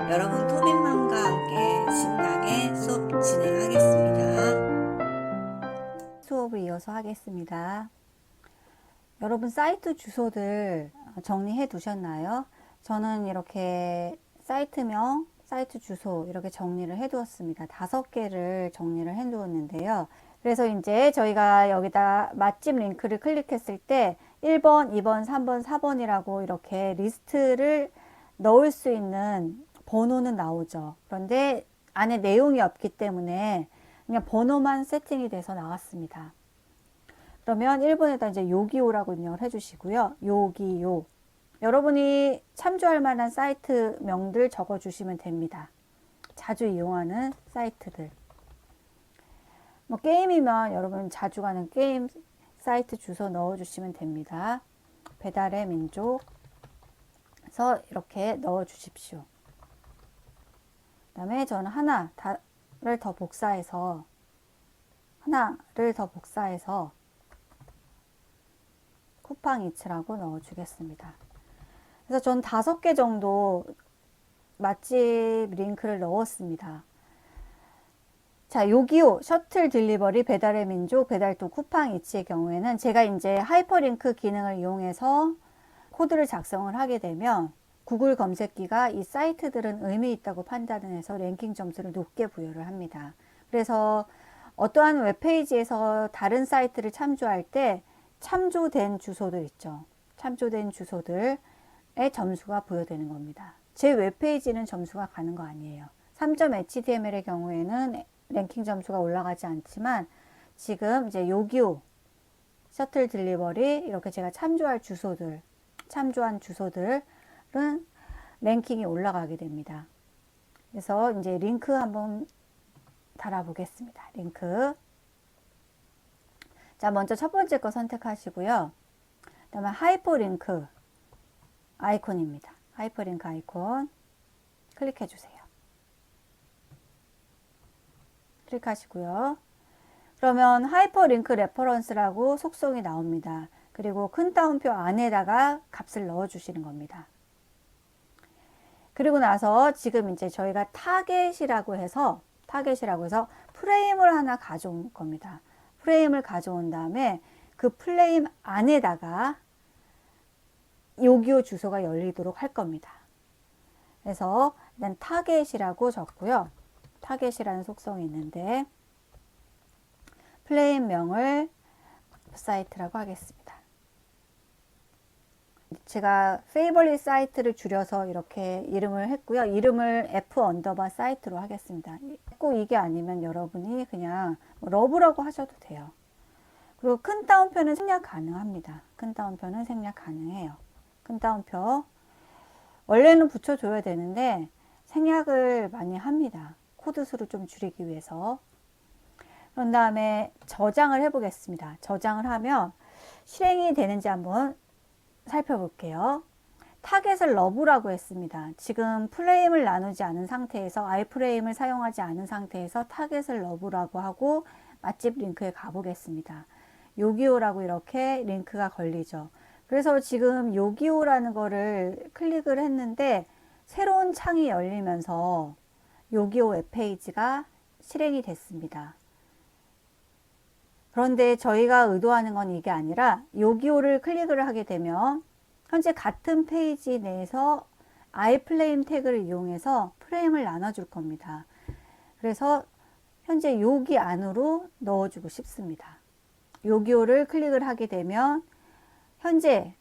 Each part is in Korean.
여러분 토빈맘과 함께 신나게 수업 진행하겠습니다. 수업을 이어서 하겠습니다. 여러분 사이트 주소들 정리해 두셨나요? 저는 이렇게 사이트명, 사이트 주소 이렇게 정리를 해 두었습니다. 5개를 정리를 해 두었는데요. 그래서 이제 저희가 여기다 맛집 링크를 클릭했을 때 1번, 2번, 3번, 4번이라고 이렇게 리스트를 넣을 수 있는 번호는 나오죠. 그런데 안에 내용이 없기 때문에 그냥 번호만 세팅이 돼서 나왔습니다. 그러면 1번에다 이제 요기요라고 입력을 해주시고요. 요기요. 여러분이 참조할 만한 사이트 명들 적어주시면 됩니다. 자주 이용하는 사이트들. 뭐 게임이면 여러분 자주 가는 게임 사이트 주소 넣어주시면 됩니다. 배달의 민족에서 이렇게 넣어주십시오. 그 다음에 저는 하나를 더 복사해서 쿠팡이츠라고 넣어주겠습니다. 그래서 전 5개 정도 맛집 링크를 넣었습니다. 자, 요기요, 셔틀 딜리버리, 배달의 민족, 배달도 쿠팡이츠의 경우에는 제가 이제 하이퍼링크 기능을 이용해서 코드를 작성을 하게 되면 구글 검색기가 이 사이트들은 의미 있다고 판단을 해서 랭킹 점수를 높게 부여를 합니다. 그래서 어떠한 웹페이지에서 다른 사이트를 참조할 때 참조된 주소들 있죠. 참조된 주소들의 점수가 부여되는 겁니다. 제 웹페이지는 점수가 가는 거 아니에요. 3.html의 경우에는 랭킹 점수가 올라가지 않지만 지금 이제 요기요, 셔틀 딜리버리 이렇게 제가 참조한 주소들은 랭킹이 올라가게 됩니다. 그래서 이제 링크 한번 달아보겠습니다. 링크. 자, 먼저 첫 번째 거 선택하시고요. 그 다음에 하이퍼링크 아이콘입니다. 하이퍼링크 아이콘 클릭해 주세요. 클릭하시고요. 그러면 하이퍼링크 레퍼런스라고 속성이 나옵니다. 그리고 큰 따옴표 안에다가 값을 넣어 주시는 겁니다. 그리고 나서 지금 이제 저희가 타겟이라고 해서 프레임을 하나 가져온 겁니다. 프레임을 가져온 다음에 그 프레임 안에다가 요기요 주소가 열리도록 할 겁니다. 그래서 일단 타겟이라고 적고요. 타겟이라는 속성이 있는데 프레임명을 사이트라고 하겠습니다. 제가 페이벌릿 사이트를 줄여서 이렇게 이름을 했고요. 이름을 F_사이트로 하겠습니다. 꼭 이게 아니면 여러분이 그냥 러브라고 하셔도 돼요. 그리고 큰 따옴표는 생략 가능합니다. 큰 따옴표는 생략 가능해요. 큰 따옴표 원래는 붙여줘야 되는데 생략을 많이 합니다. 코드 수를 좀 줄이기 위해서. 그런 다음에 저장을 해보겠습니다. 저장을 하면 실행이 되는지 한번 살펴볼게요. 타겟을 러브라고 했습니다. 지금 프레임을 나누지 않은 상태에서 아이프레임을 사용하지 않은 상태에서 타겟을 러브라고 하고 맛집 링크에 가보겠습니다. 요기요라고 이렇게 링크가 걸리죠. 그래서 지금 요기요라는 거를 클릭을 했는데 새로운 창이 열리면서 요기요 웹페이지가 실행이 됐습니다. 그런데 저희가 의도하는 건 이게 아니라 요기요를 클릭을 하게 되면 현재 같은 페이지 내에서 아이프레임 태그를 이용해서 프레임을 나눠줄 겁니다. 그래서 현재 여기 안으로 넣어주고 싶습니다. 요기요를 클릭을 하게 되면 현재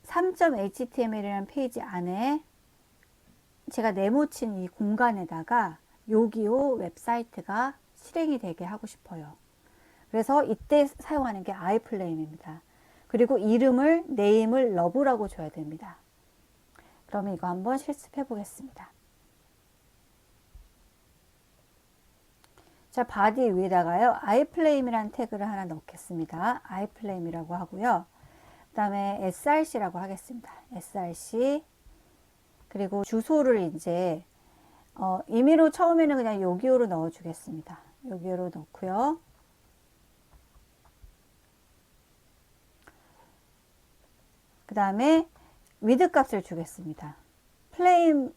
3.html이라는 페이지 안에 제가 네모친 이 공간에다가 요기요 웹사이트가 실행이 되게 하고 싶어요. 그래서 이때 사용하는 게 아이프레임입니다. 그리고 이름을 네임을 러브라고 줘야 됩니다. 그러면 이거 한번 실습해 보겠습니다. 자, 바디 위에다가요 아이프레임이라는 태그를 하나 넣겠습니다. 아이프레임이라고 하고요. 그 다음에 src라고 하겠습니다. src 그리고 주소를 이제 임의로 처음에는 그냥 요기요로 넣어 주겠습니다. 요기요로 넣고요. 그 다음에 위드 값을 주겠습니다. 프레임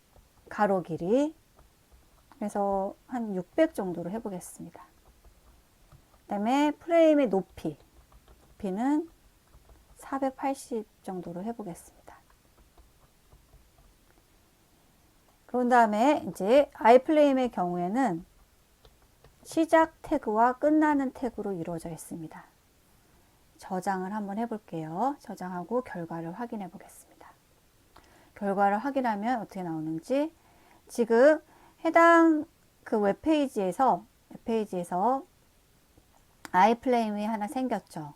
가로 길이. 그래서 한 600 정도로 해보겠습니다. 그 다음에 프레임의 높이는 480 정도로 해보겠습니다. 그런 다음에 이제 아이플레임의 경우에는 시작 태그와 끝나는 태그로 이루어져 있습니다. 저장을 한번 해볼게요. 저장하고 결과를 확인해 보겠습니다. 결과를 확인하면 어떻게 나오는지, 지금 해당 그 웹페이지에서 아이플레임이 하나 생겼죠.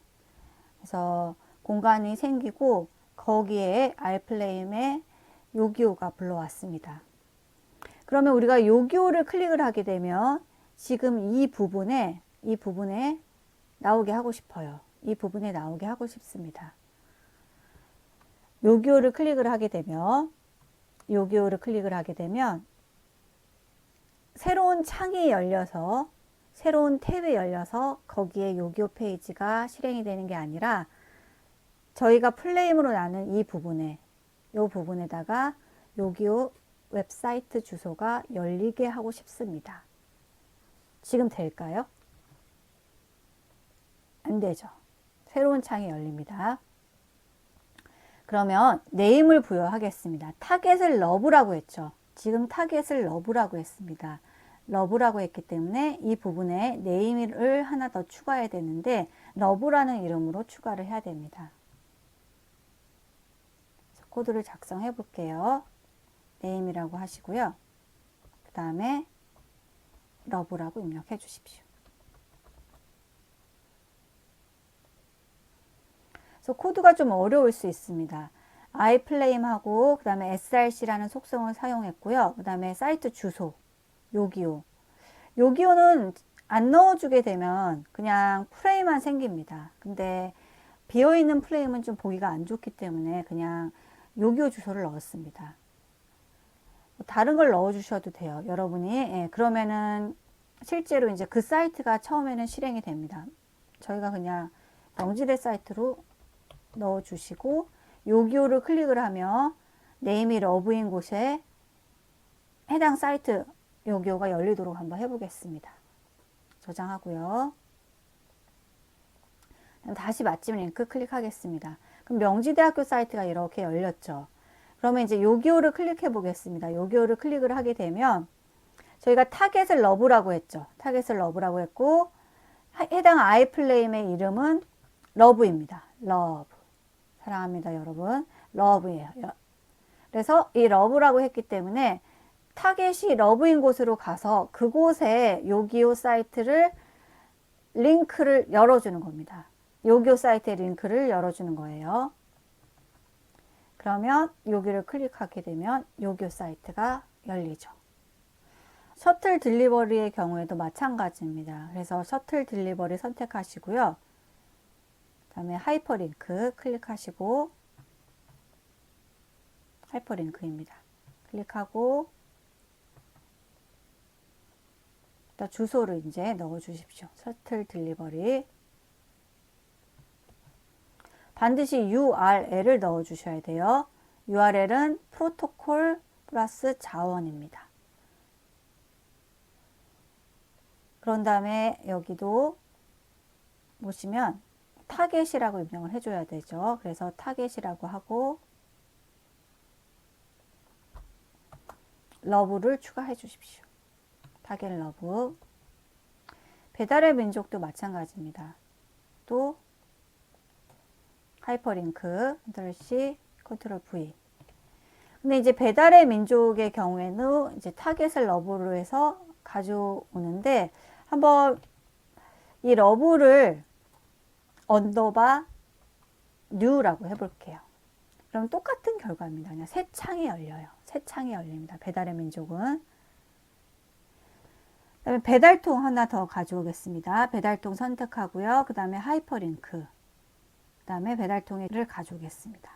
그래서 공간이 생기고 거기에 아이플레임의 요기요가 불러왔습니다. 그러면 우리가 요기요를 클릭을 하게 되면 지금 이 부분에 나오게 하고 싶어요. 이 부분에 나오게 하고 싶습니다. 요기요를 클릭을 하게 되면 새로운 창이 열려서, 새로운 탭이 열려서 거기에 요기요 페이지가 실행이 되는 게 아니라 저희가 플레임으로 나눈 이 부분에다가 요기요 웹사이트 주소가 열리게 하고 싶습니다. 지금 될까요? 안 되죠. 새로운 창이 열립니다. 그러면 네임을 부여하겠습니다. 타겟을 러브라고 했죠. 지금 타겟을 러브라고 했습니다. 러브라고 했기 때문에 이 부분에 네임을 하나 더 추가해야 되는데 러브라는 이름으로 추가를 해야 됩니다. 코드를 작성해 볼게요. 네임이라고 하시고요. 그 다음에 러브라고 입력해 주십시오. 그래서 코드가 좀 어려울 수 있습니다. 아이플레임하고 그 다음에 src라는 속성을 사용했고요. 그 다음에 사이트 주소, 요기요는 안 넣어주게 되면 그냥 프레임만 생깁니다. 근데 비어있는 프레임은 좀 보기가 안 좋기 때문에 그냥 요기요 주소를 넣었습니다. 다른 걸 넣어주셔도 돼요. 여러분이. 그러면은 실제로 이제 그 사이트가 처음에는 실행이 됩니다. 저희가 그냥 명지대 사이트로 넣어주시고 요기요를 클릭을 하면 네임이 러브인 곳에 해당 사이트 요기요가 열리도록 한번 해보겠습니다. 저장하고요. 다시 맞춤 링크 클릭하겠습니다. 그럼 명지대학교 사이트가 이렇게 열렸죠. 그러면 이제 요기요를 클릭해 보겠습니다. 요기요를 클릭을 하게 되면 저희가 타겟을 러브라고 했죠. 타겟을 러브라고 했고 해당 아이플레임의 이름은 러브입니다. 러브. 사랑합니다, 여러분. 러브예요. 그래서 이 러브라고 했기 때문에 타겟이 러브인 곳으로 가서 그곳에 요기요 사이트를 링크를 열어주는 겁니다. 요기요 사이트의 링크를 열어주는 거예요. 그러면 여기를 클릭하게 되면 요기요 사이트가 열리죠. 셔틀 딜리버리의 경우에도 마찬가지입니다. 그래서 셔틀 딜리버리 선택하시고요. 그 다음에 하이퍼링크 클릭하시고, 하이퍼링크입니다. 클릭하고 주소를 이제 넣어 주십시오. 셔틀 딜리버리. 반드시 URL을 넣어 주셔야 돼요. URL은 프로토콜 플러스 자원입니다. 그런 다음에 여기도 보시면 타겟이라고 입력을 해줘야 되죠. 그래서 타겟이라고 하고 러브를 추가해 주십시오. 타겟 러브. 배달의 민족도 마찬가지입니다. 또 하이퍼링크 컨트롤-C, 컨트롤-V. 근데 이제 배달의 민족의 경우에는 이제 타겟을 러브로 해서 가져오는데 한번 이 러브를 언더바 뉴라고 해볼게요. 그럼 똑같은 결과입니다. 그냥 새 창이 열려요. 새 창이 열립니다. 배달의 민족은. 그 다음에 배달통 하나 더 가져오겠습니다. 배달통 선택하고요. 그 다음에 하이퍼링크. 그 다음에 배달통을 가져오겠습니다.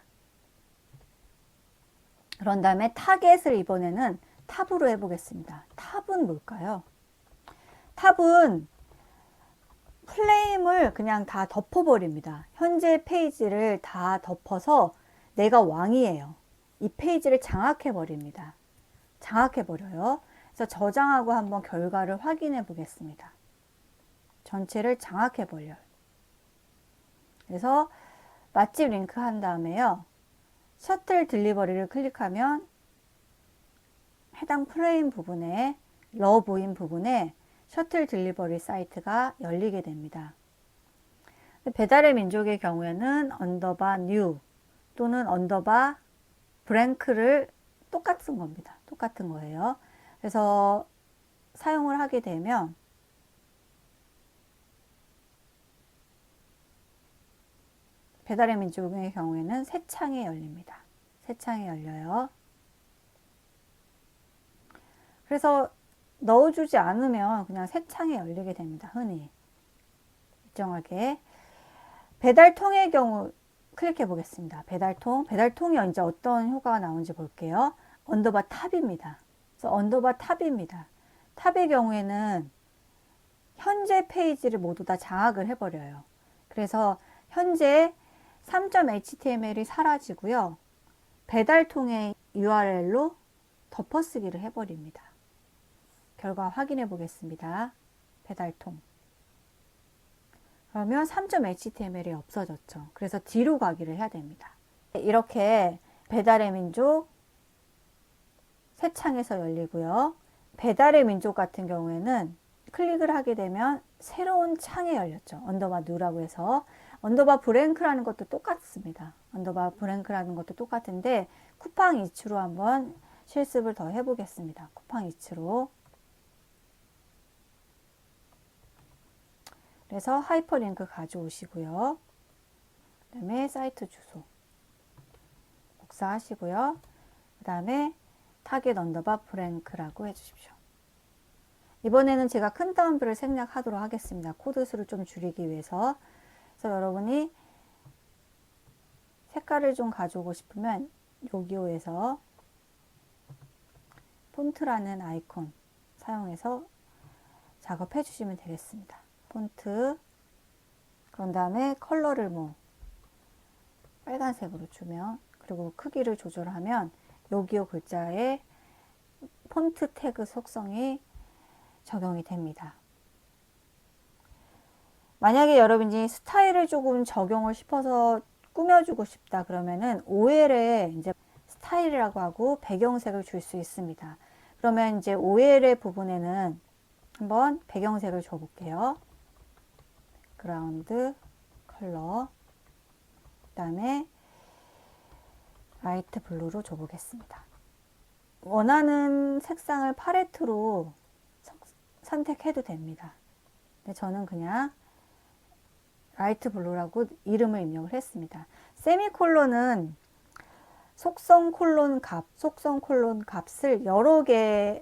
그런 다음에 타겟을 이번에는 탑으로 해보겠습니다. 탑은 뭘까요? 탑은 플레임을 그냥 다 덮어버립니다. 현재 페이지를 다 덮어서 내가 왕이에요. 이 페이지를 장악해버립니다. 장악해 버려요. 그래서 저장하고 한번 결과를 확인해 보겠습니다. 전체를 장악해 버려요. 그래서 맛집 링크 한 다음에요. 셔틀 딜리버리를 클릭하면 해당 프레임 부분에 러브인 부분에 셔틀 딜리버리 사이트가 열리게 됩니다. 배달의 민족의 경우에는 언더바 뉴 또는 언더바 브랭크를 똑같은 겁니다. 똑같은 거예요. 그래서 사용을 하게 되면 배달의 민족의 경우에는 새 창이 열립니다. 새 창이 열려요. 그래서 넣어주지 않으면 그냥 새 창이 열리게 됩니다. 흔히 일정하게. 배달통의 경우 클릭해 보겠습니다. 배달통이 이제 어떤 효과가 나오는지 볼게요. 언더바 탑입니다. 그래서 언더바 탑입니다. 탑의 경우에는 현재 페이지를 모두 다 장악을 해버려요. 그래서 현재 3.html이 사라지고요. 배달통의 URL로 덮어쓰기를 해버립니다. 결과 확인해 보겠습니다. 배달통. 그러면 3.html이 없어졌죠. 그래서 뒤로 가기를 해야 됩니다. 이렇게 배달의 민족 새 창에서 열리고요. 배달의 민족 같은 경우에는 클릭을 하게 되면 새로운 창이 열렸죠. 언더바 뉴라고 해서. 언더바 브랭크라는 것도 똑같습니다. 언더바 브랭크라는 것도 똑같은데 쿠팡 이츠로 한번 실습을 더 해보겠습니다. 쿠팡 이츠로. 그래서 하이퍼링크 가져오시고요. 그 다음에 사이트 주소 복사하시고요. 그 다음에 타겟 언더바 브랭크라고 해주십시오. 이번에는 제가 큰 따옴표를 생략하도록 하겠습니다. 코드 수를 좀 줄이기 위해서. 그래서 여러분이 색깔을 좀 가져오고 싶으면 요기요에서 폰트라는 아이콘 사용해서 작업해 주시면 되겠습니다. 폰트. 그런 다음에 컬러를 뭐 빨간색으로 주면, 그리고 크기를 조절하면 요기요 글자에 폰트 태그 속성이 적용이 됩니다. 만약에 여러분이 스타일을 조금 적용을 싶어서 꾸며주고 싶다 그러면은 OL에 이제 스타일이라고 하고 배경색을 줄 수 있습니다. 그러면 이제 OL의 부분에는 한번 배경색을 줘 볼게요. 그라운드 컬러, 그 다음에 라이트 블루로 줘 보겠습니다. 원하는 색상을 팔레트로 선택해도 됩니다. 근데 저는 그냥 라이트 블루라고 이름을 입력을 했습니다. 세미콜론은 속성 콜론 값을 여러 개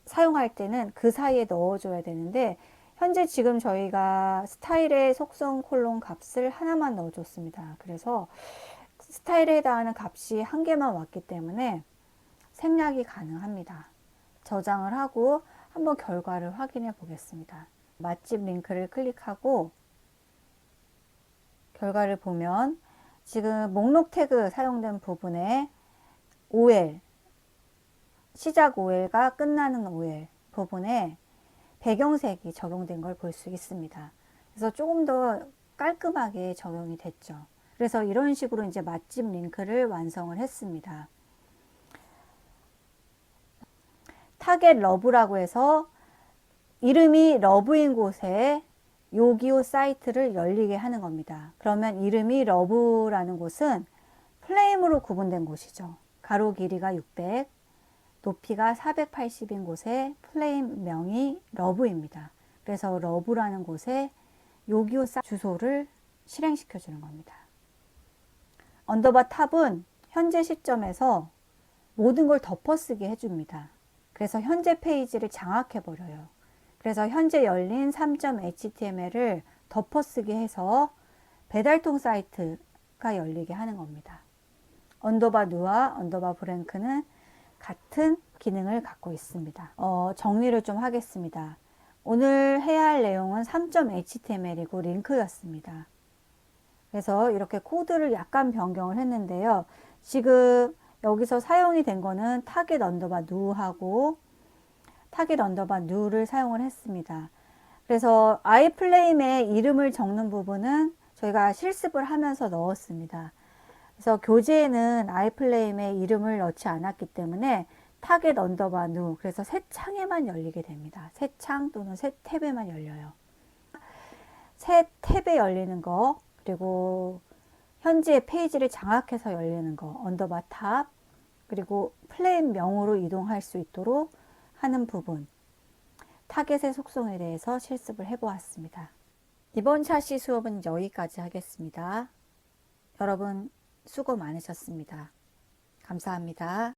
사용할 때는 그 사이에 넣어줘야 되는데, 현재 지금 저희가 스타일의 속성 콜론 값을 하나만 넣어줬습니다. 그래서 스타일에 해당하는 값이 한 개만 왔기 때문에 생략이 가능합니다. 저장을 하고 한번 결과를 확인해 보겠습니다. 맛집 링크를 클릭하고 결과를 보면 지금 목록 태그 사용된 부분에 OL, 시작 OL과 끝나는 OL 부분에 배경색이 적용된 걸 볼 수 있습니다. 그래서 조금 더 깔끔하게 적용이 됐죠. 그래서 이런 식으로 이제 맛집 링크를 완성을 했습니다. 타겟 러브라고 해서 이름이 러브인 곳에 요기요 사이트를 열리게 하는 겁니다. 그러면 이름이 러브라는 곳은 플레임으로 구분된 곳이죠. 가로 길이가 600, 높이가 480인 곳에 플레임명이 러브입니다. 그래서 러브라는 곳에 요기요 주소를 실행시켜 주는 겁니다. 언더바 탑은 현재 시점에서 모든 걸 덮어쓰게 해줍니다. 그래서 현재 페이지를 장악해 버려요. 그래서 현재 열린 3.html을 덮어쓰게 해서 배달통 사이트가 열리게 하는 겁니다. 언더바 뉴와 언더바 브랭크는 같은 기능을 갖고 있습니다. 정리를 좀 하겠습니다. 오늘 해야 할 내용은 3.html이고 링크였습니다. 그래서 이렇게 코드를 약간 변경을 했는데요. 지금 여기서 사용이 된 거는 타겟 언더바 누하고 타겟 언더바 누를 사용을 했습니다. 그래서 아이플레임에 이름을 적는 부분은 저희가 실습을 하면서 넣었습니다. 그래서 교재에는 아이플레임에 이름을 넣지 않았기 때문에 타겟 언더바 누, 그래서 새 창에만 열리게 됩니다. 새 창 또는 새 탭에만 열려요. 새 탭에 열리는 거, 그리고 현지의 페이지를 장악해서 열리는 거, 언더바 탑, 그리고 플레임 명으로 이동할 수 있도록 하는 부분, 타겟의 속성에 대해서 실습을 해보았습니다. 이번 샤시 수업은 여기까지 하겠습니다. 여러분 수고 많으셨습니다. 감사합니다.